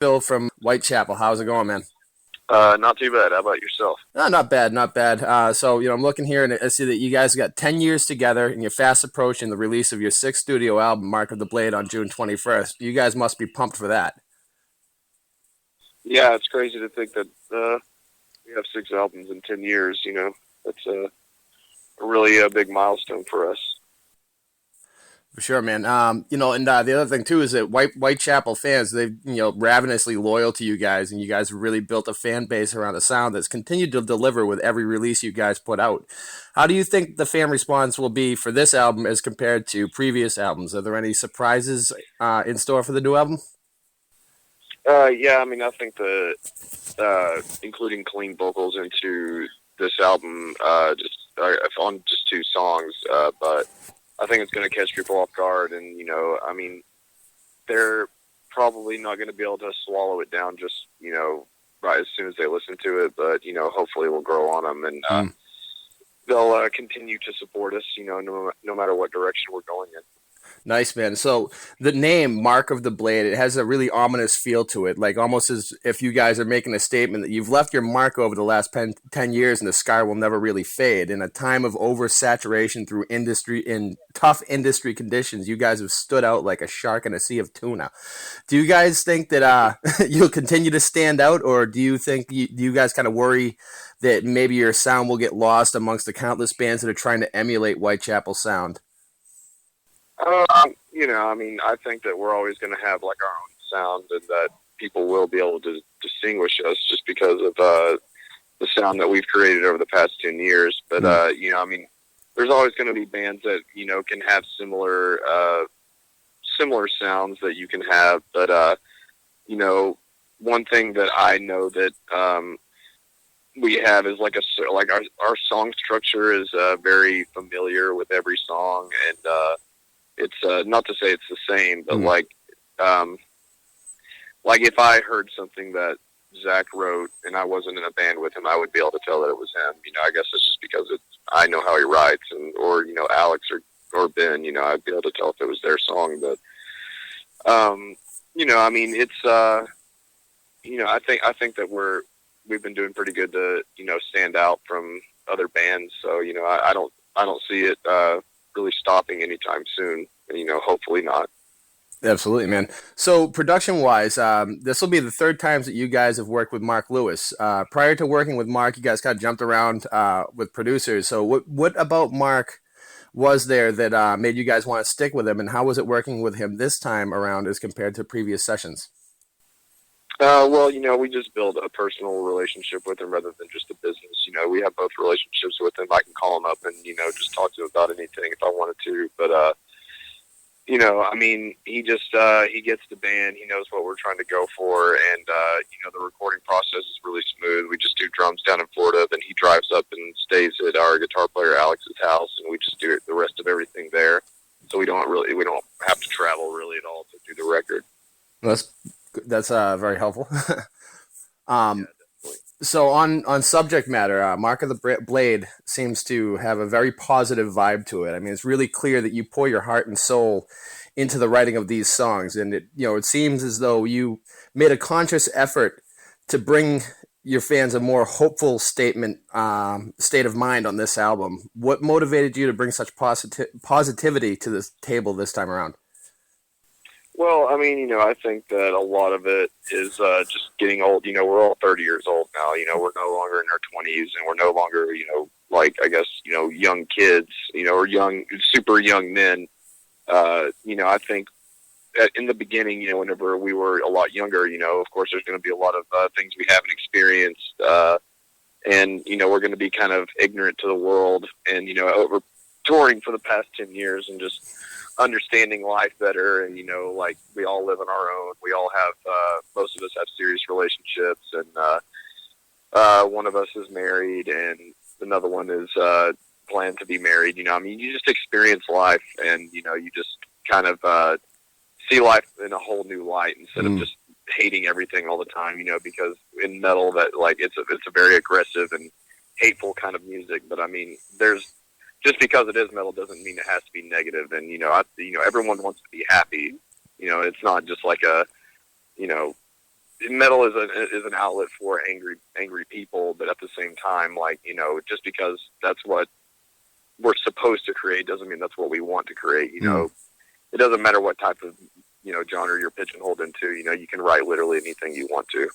Phil from Whitechapel. How's it going, man? Not too bad. How about yourself? Not bad, not bad. I'm looking here and I see that you guys got 10 years together and you're fast approaching the release of your sixth studio album, Mark of the Blade, on June 21st. You guys must be pumped for that. Yeah, it's crazy to think that we have 6 albums in 10 years. That's a really big milestone for us. For sure, man. And the other thing too is that Whitechapel fans, they've ravenously loyal to you guys, and you guys have really built a fan base around a sound that's continued to deliver with every release you guys put out. How do you think the fan response will be for this album as compared to previous albums? Are there any surprises in store for the new album? Yeah, I mean, I think that including clean vocals into this album, just on just 2 songs, but I think it's going to catch people off guard, and I mean, they're probably not going to be able to swallow it down just right as soon as they listen to it, but hopefully we'll grow on them, and they'll continue to support us, no matter what direction we're going in. Nice, man. So the name Mark of the Blade, it has a really ominous feel to it, like almost as if you guys are making a statement that you've left your mark over the last 10 years and the scar will never really fade. In a time of oversaturation through industry, in tough industry conditions, you guys have stood out like a shark in a sea of tuna. Do you guys think that you'll continue to stand out, or do you guys kind of worry that maybe your sound will get lost amongst the countless bands that are trying to emulate Whitechapel sound? I mean, I think that we're always going to have like our own sound, and that people will be able to distinguish us just because of the sound that we've created over the past 10 years. But I mean, there's always going to be bands that can have similar sounds that you can have. But one thing that I know that we have is like our song structure is very familiar with every song, and it's not to say it's the same, but like if I heard something that Zach wrote and I wasn't in a band with him, I would be able to tell that it was him. I guess it's just because I know how he writes, or Alex or Ben, I'd be able to tell if it was their song. But I mean, it's I think that we've been doing pretty good to stand out from other bands. So I don't see it really stopping anytime soon. Hopefully not. Absolutely, man. So, production-wise, this will be the third time that you guys have worked with Mark Lewis. Prior to working with Mark, you guys kind of jumped around with producers. So, what about Mark was there that made you guys want to stick with him, and how was it working with him this time around as compared to previous sessions? Well, we just build a personal relationship with him rather than just a business. We have both relationships with him. I can call him up and just talk to him about anything if I wanted to. But I mean, he gets the band. He knows what we're trying to go for, and the recording process is really smooth. We just do drums down in Florida, then he drives up and stays at our guitar player Alex's house, and we just do the rest of everything there. So we don't have to travel really at all to do the record. That's very helpful. Yeah, definitely. So on subject matter, Mark of the Blade seems to have a very positive vibe to it. I mean, it's really clear that you pour your heart and soul into the writing of these songs, and it seems as though you made a conscious effort to bring your fans a more hopeful state of mind on this album. What motivated you to bring such positivity to this table this time around? Well, I mean, I think that a lot of it is just getting old. We're all 30 years old now. We're no longer in our 20s, and we're no longer, like, I guess, young kids, or super young men. I think that in the beginning, whenever we were a lot younger, of course, there's going to be a lot of things we haven't experienced. And, we're going to be kind of ignorant to the world, and, over touring for the past 10 years and just understanding life better, and like we all live on our own. We all have most of us have serious relationships, and one of us is married, and another one is planned to be married. I mean, you just experience life, and you just kind of see life in a whole new light instead of just hating everything all the time. Because in metal, that like it's a very aggressive and hateful kind of music. But I mean, there's just because it is metal doesn't mean it has to be negative. And everyone wants to be happy. It's not just like a metal is an outlet for angry people, but at the same time, like, you know, just because that's what we're supposed to create doesn't mean that's what we want to create. You know, it doesn't matter what type of, you know, genre you're pigeonholed into. You know, you can write literally anything you want to.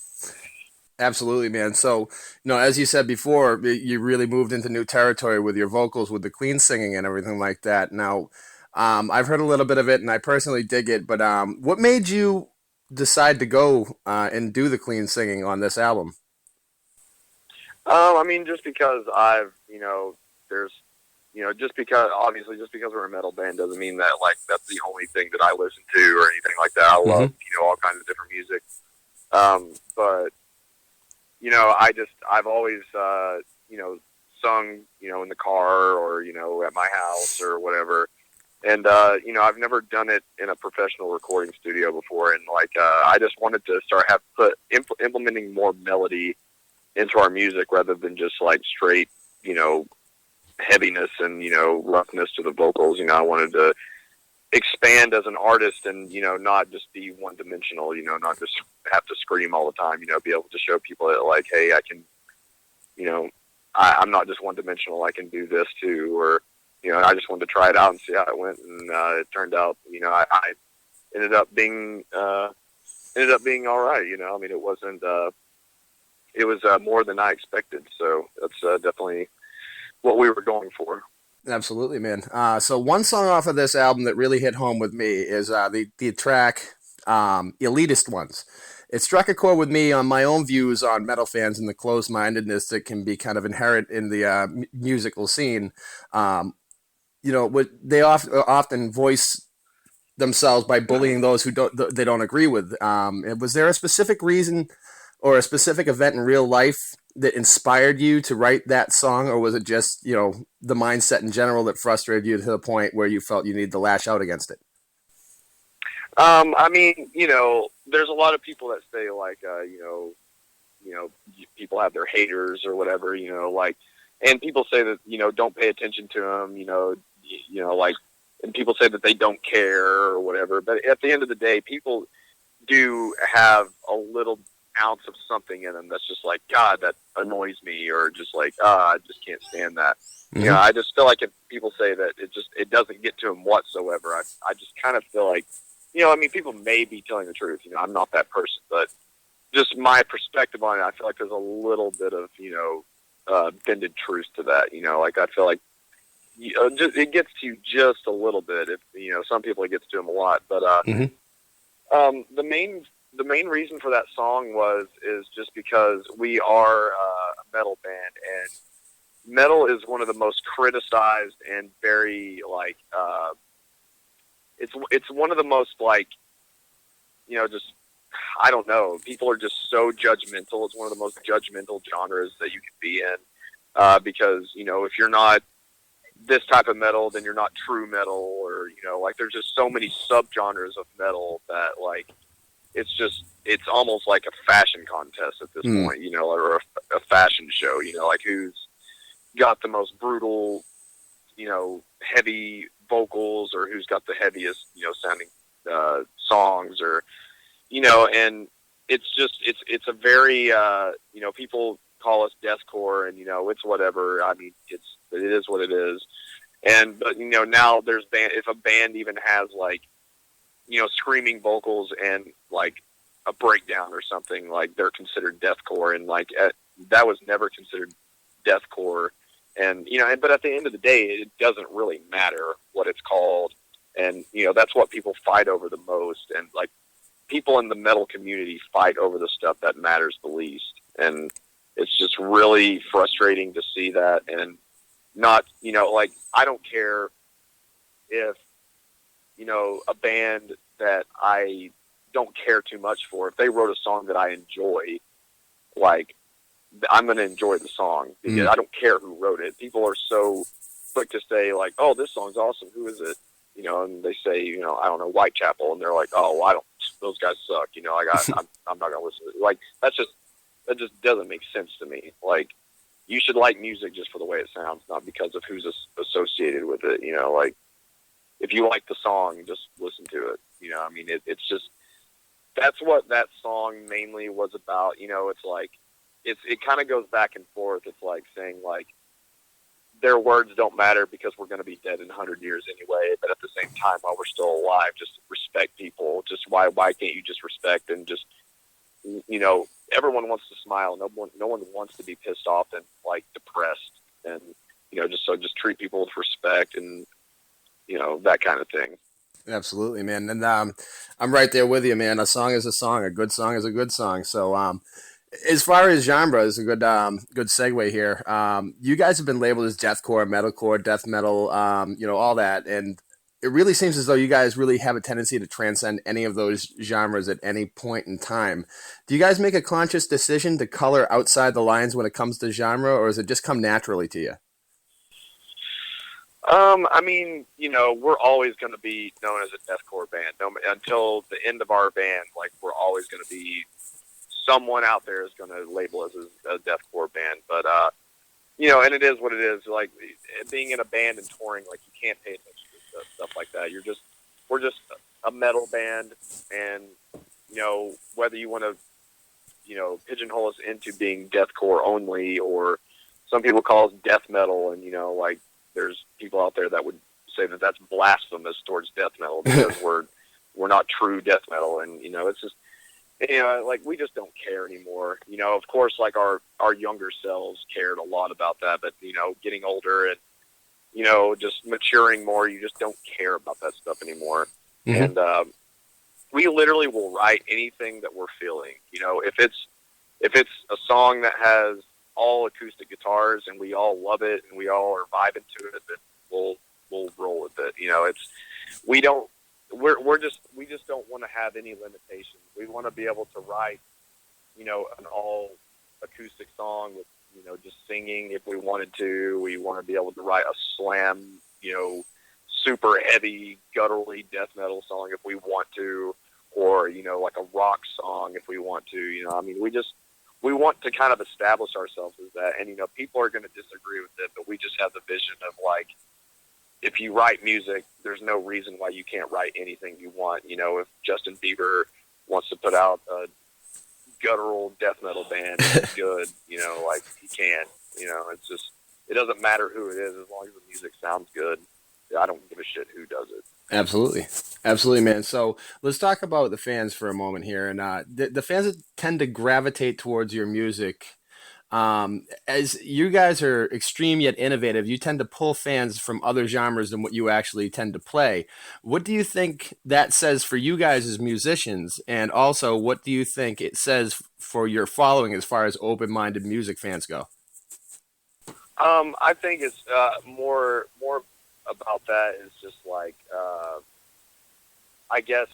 Absolutely, man. So, you know, as you said before, you really moved into new territory with your vocals, with the clean singing and everything like that. Now, I've heard a little bit of it, and I personally dig it. But what made you decide to go and do the clean singing on this album? I mean, just because you know, there's, you know, just because obviously just because we're a metal band doesn't mean that like that's the only thing that I listen to or anything like that. I love, you know, all kinds of different music. But you know, I've always, you know, sung, you know, in the car or, you know, at my house or whatever. And, you know, I've never done it in a professional recording studio before. And like, I just wanted to start implementing more melody into our music rather than just like straight, you know, heaviness and, you know, roughness to the vocals. You know, I wanted to expand as an artist and, you know, not just be one dimensional, you know, not just have to scream all the time, you know, be able to show people that like, hey, I can, you know, I'm not just one dimensional, I can do this too. Or, you know, I just wanted to try it out and see how it went. And it turned out, you know, I ended up being all right. You know, I mean, it wasn't, it was more than I expected. So that's definitely what we were going for. Absolutely, man. So one song off of this album that really hit home with me is the track "Elitist Ones." It struck a chord with me on my own views on metal fans and the closed-mindedness that can be kind of inherent in the musical scene. You know, they often voice themselves by bullying those who they don't agree with. Was there a specific reason or a specific event in real life that inspired you to write that song, or was it just, you know, the mindset in general that frustrated you to the point where you felt you needed to lash out against it? I mean, you know, there's a lot of people that say like, you know, people have their haters or whatever, you know, like, and people say that, you know, don't pay attention to them, you know, like, and people say that they don't care or whatever. But at the end of the day, people do have a little ounce of something in them that's just like, God, that annoys me, or just like, I just can't stand that. Mm-hmm. You know, I just feel like if people say that it doesn't get to them whatsoever, I just kind of feel like, you know, I mean, people may be telling the truth. You know, I'm not that person, but just my perspective on it, I feel like there's a little bit of, you know, bended truth to that. You know, like I feel like it gets to you just a little bit. If, you know, some people it gets to them a lot, but the main reason for that song is just because we are a metal band, and metal is one of the most criticized and very like it's one of the most like, you know, just, I don't know, people are just so judgmental. It's one of the most judgmental genres that you can be in, because, you know, if you're not this type of metal, then you're not true metal, or, you know, like there's just so many subgenres of metal that like it's almost like a fashion contest at this point, you know, or a fashion show, you know, like who's got the most brutal, you know, heavy vocals, or who's got the heaviest, you know, sounding songs, or, you know, and it's just it's a very you know, people call us deathcore, and, you know, it's whatever. I mean, it is what it is. And but, you know, now there's if a band even has like, you know, screaming vocals and like a breakdown or something, like they're considered deathcore, and like that was never considered deathcore. And, you know, but at the end of the day, it doesn't really matter what it's called. And, you know, that's what people fight over the most. And like people in the metal community fight over the stuff that matters the least. And it's just really frustrating to see that. And not, you know, like, I don't care if, you know, a band that I don't care too much for, if they wrote a song that I enjoy, like, I'm going to enjoy the song, because I don't care who wrote it. People are so quick to say like, oh, this song's awesome, who is it? You know, and they say, you know, I don't know, Whitechapel, and they're like, oh, well, those guys suck. You know, like I'm not going to listen to it. Like, that just doesn't make sense to me. Like, you should like music just for the way it sounds, not because of who's associated with it. You know, like, if you like the song, just listen to it. You know, I mean, it's just, that's what that song mainly was about. You know, it's like it kind of goes back and forth. It's like saying like their words don't matter because we're going to be dead in 100 years anyway. But at the same time, while we're still alive, just respect people. Just why can't you just respect and just, you know, everyone wants to smile. No one wants to be pissed off and like depressed, and you know, just treat people with respect and, you know, that kind of thing. Absolutely, man. And I'm right there with you, man. A song is a song. A good song is a good song. So as far as genre is a good segue here. You guys have been labeled as deathcore, metalcore, death metal, you know, all that, and it really seems as though you guys really have a tendency to transcend any of those genres at any point in time. Do you guys make a conscious decision to color outside the lines when it comes to genre, or does it just come naturally to you? I mean, you know, we're always going to be known as a deathcore band. No, until the end of our band, like, we're always going to be, someone out there is going to label us as a deathcore band. But, you know, and it is what it is. Like, being in a band and touring, like, you can't pay attention to stuff like that. We're just a metal band, and, you know, whether you want to, you know, pigeonhole us into being deathcore only, or some people call us death metal, and, you know, like, there's people out there that would say that that's blasphemous towards death metal because we're not true death metal. And, you know, it's just, you know, like, we just don't care anymore. You know, of course, like, our younger selves cared a lot about that, but, you know, getting older and, you know, just maturing more, you just don't care about that stuff anymore. Mm-hmm. And we literally will write anything that we're feeling. You know, if it's a song that has all acoustic guitars and we all love it and we all are vibing to it, then we'll roll with it. You know, we just don't want to have any limitations. We want to be able to write, you know, an all acoustic song with, you know, just singing if we wanted to. We want to be able to write a slam, you know, super heavy, gutturally death metal song if we want to, or, you know, like a rock song if we want to. You know, I mean, we want to kind of establish ourselves as that. And, you know, people are going to disagree with it, but we just have the vision of, like, if you write music, there's no reason why you can't write anything you want. You know, if Justin Bieber wants to put out a guttural death metal band, it's good, you know, like, he can. You know, it's just, it doesn't matter who it is as long as the music sounds good. I don't give a shit who does it. Absolutely. Absolutely, man. So let's talk about the fans for a moment here. And the fans that tend to gravitate towards your music, as you guys are extreme yet innovative, you tend to pull fans from other genres than what you actually tend to play. What do you think that says for you guys as musicians? And also, what do you think it says for your following as far as open-minded music fans go? I think it's more about that is just like, I guess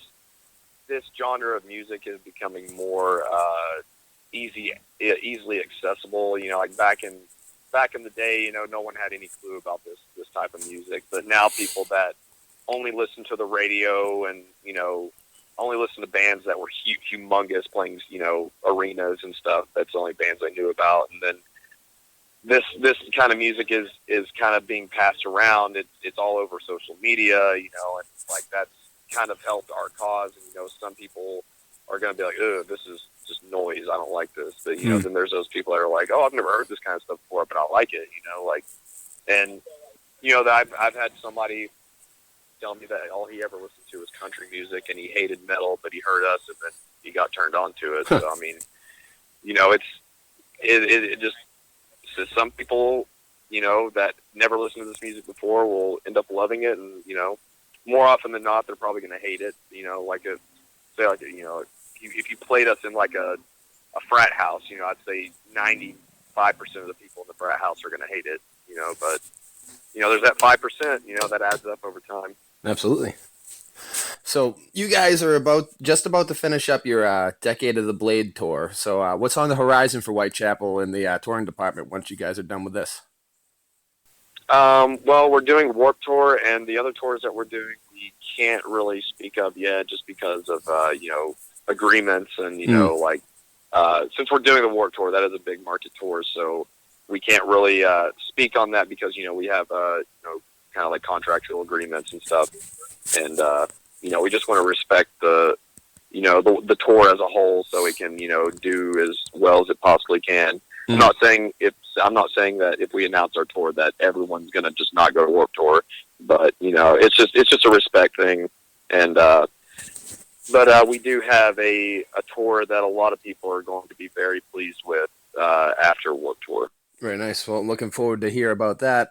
this genre of music is becoming more easily accessible. You know, like back in the day, you know, no one had any clue about this type of music, but now people that only listen to the radio and, you know, only listen to bands that were humongous, playing, you know, arenas and stuff. That's the only bands I knew about. And then this kind of music is kind of being passed around. It's all over social media, you know, and like that's kind of helped our cause. And, you know, some people are going to be like, "Oh, this is just noise. I don't like this." But, you know, then there's those people that are like, "Oh, I've never heard this kind of stuff before, but I like it." You know, like, and, you know, that I've had somebody tell me that all he ever listened to was country music and he hated metal, but he heard us and then he got turned on to it. So, I mean, you know, it just, so some people, you know, that never listened to this music before will end up loving it, and, you know, more often than not, they're probably going to hate it. You know, like you know, if you played us in like a frat house, you know, I'd say 95% of the people in the frat house are going to hate it. You know, but, you know, there's that 5%, you know, that adds up over time. Absolutely. So you guys are just about to finish up your Decade of the Blade tour. So what's on the horizon for Whitechapel in the touring department once you guys are done with this? Well, we're doing Warped Tour, and the other tours that we're doing, we can't really speak of yet just because of, you know, agreements and, you know, like, since we're doing the Warped Tour, that is a big market tour, so we can't really speak on that because, you know, we have, you know, kind of like contractual agreements and stuff. And, you know, we just want to respect the the tour as a whole, so it can do as well as it possibly can. Mm. I'm not saying that if we announce our tour that everyone's gonna just not go to Warped Tour, but it's just a respect thing, and but we do have a tour that a lot of people are going to be very pleased with after Warped Tour. Very nice. Well, looking forward to hear about that.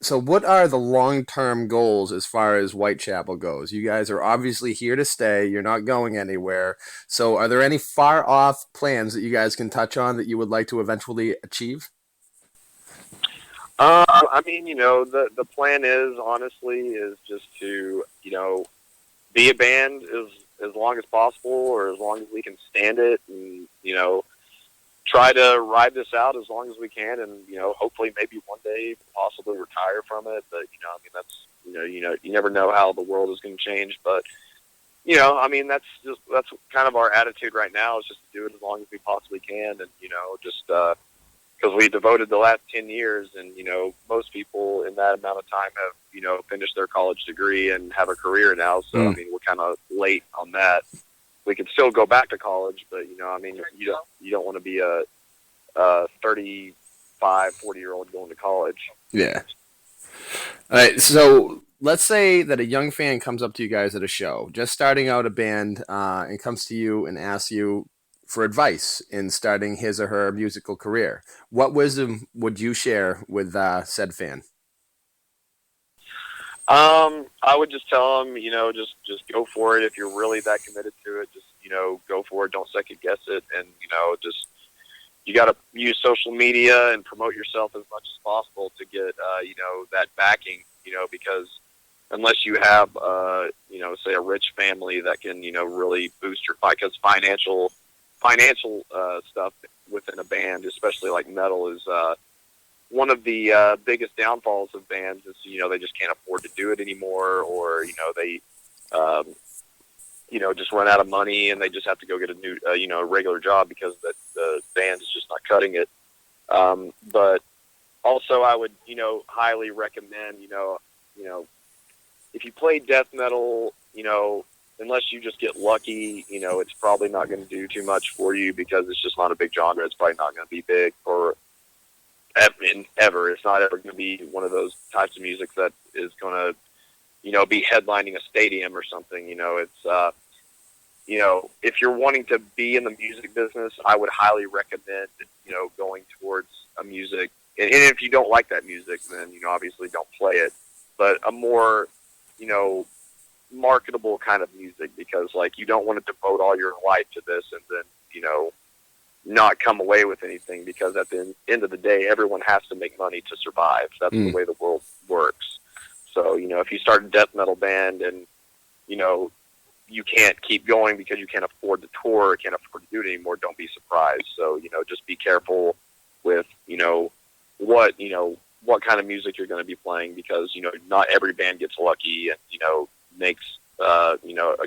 So what are the long-term goals as far as Whitechapel goes? You guys are obviously here to stay. You're not going anywhere. So are there any far-off plans that you guys can touch on that you would like to eventually achieve? I mean, the plan is honestly is just to be a band as long as possible, or as long as we can stand it, and try to ride this out as long as we can, and hopefully maybe one day possibly retire from it. But I mean, that's you never know how the world is going to change. But I mean, that's kind of our attitude right now, is just to do it as long as we possibly can, and just because we devoted the last 10 years, and most people in that amount of time have finished their college degree and have a career now. So I mean, we're kind of late on that. We could still go back to college, but I mean, you don't want to be a 35, 40-year-old going to college. Yeah. All right. So let's say that a young fan comes up to you guys at a show, just starting out a band, and comes to you and asks you for advice in starting his or her musical career. What wisdom would you share with said fan? I would just tell them, just go for it. If you're really that committed to it, just, go for it. Don't second guess it. And, just, you got to use social media and promote yourself as much as possible to get, that backing, because unless you have, say a rich family that can, really boost your fight, because financial, stuff within a band, especially like metal, is, one of the biggest downfalls of bands is, they just can't afford to do it anymore, or, they, just run out of money and they just have to go get a new, regular job because the band is just not cutting it. But also I would, highly recommend, if you play death metal, unless you just get lucky, it's probably not going to do too much for you, because it's just not a big genre. It's probably not going to be big for ever. It's not ever going to be one of those types of music that is going to, be headlining a stadium or something. It's, if you're wanting to be in the music business, I would highly recommend, going towards a music. And if you don't like that music, then, obviously don't play it. But a more, marketable kind of music, because, like, you don't want to devote all your life to this and then, not come away with anything, because at the end of the day, everyone has to make money to survive. That's the way the world works. So, if you start a death metal band and, you can't keep going because you can't afford the tour, or can't afford to do it anymore, don't be surprised. So, just be careful with, what kind of music you're going to be playing, because, not every band gets lucky and, makes, a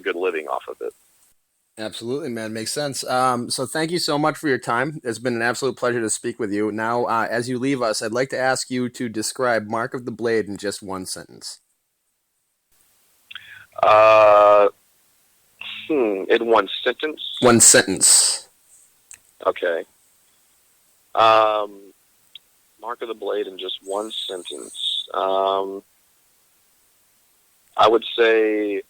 good living off of it. Absolutely, man. Makes sense. So thank you so much for your time. It's been an absolute pleasure to speak with you. Now, as you leave us, I'd like to ask you to describe Mark of the Blade in just one sentence. In one sentence? One sentence. Okay. Mark of the Blade in just one sentence. I would say...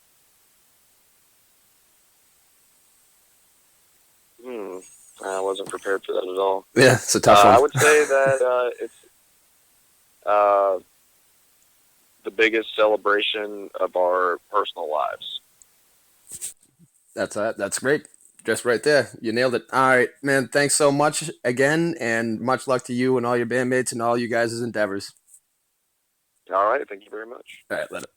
I wasn't prepared for that at all. Yeah, it's a tough one. I would say that it's the biggest celebration of our personal lives. That's great. Just right there. You nailed it. All right, man. Thanks so much again, and much luck to you and all your bandmates and all you guys' endeavors. All right. Thank you very much. All right, let it.